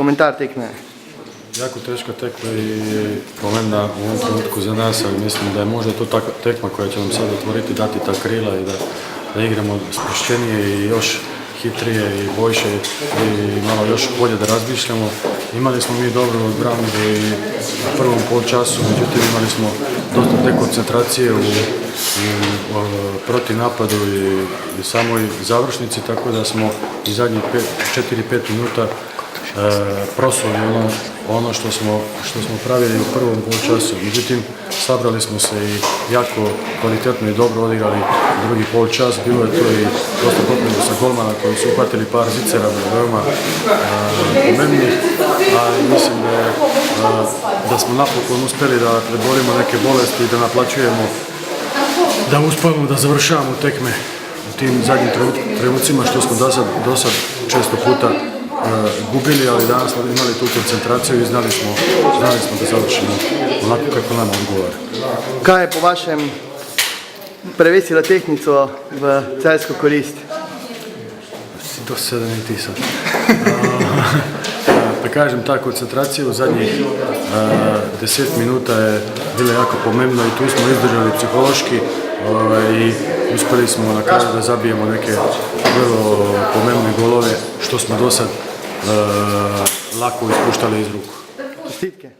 komentar tekme. Jako teška tekma i pomembna u ovom trenutku za nas, ali mislim da je možda to takva tekma koja će nam sad otvoriti, dati ta krila i da igramo spuštenije i još hitrije i boljše i malo još bolje da razmišljamo. Imali smo mi dobro odbranu i u prvom polčasu, međutim imali smo dosta dekoncentracije u protivnapadu i samoj završnici, tako da smo i zadnjih 4-5 minuta prosuli ono što smo pravili u prvom polčasu. Međutim, sabrali smo se i jako kvalitetno i dobro odigrali drugi polčas. Bilo je to i dosta potreba sa golmana koji su uhvatili par zicera veoma pomembnih, ali mislim da smo napokon uspjeli da preborimo neke bolesti i da naplaćujemo, da uspijemo da završavamo tekme u tim zadnjim trenucima što smo do sad često puta gubili, ali danas smo imali tu koncentraciju i znali smo da završimo onako kako nam odgovara. Kaj je po vašem prevesilo tehnico v celjsko korist? Do 7 i sad. Da kažem, ta koncentracija u zadnjih 10 minuta je bila jako pomembna i tu smo izdržali psihološki i uspjeli smo na kraju da zabijemo neke vrlo pomembne golove što smo do sad lako ispuštali iz ruku. Čestitke.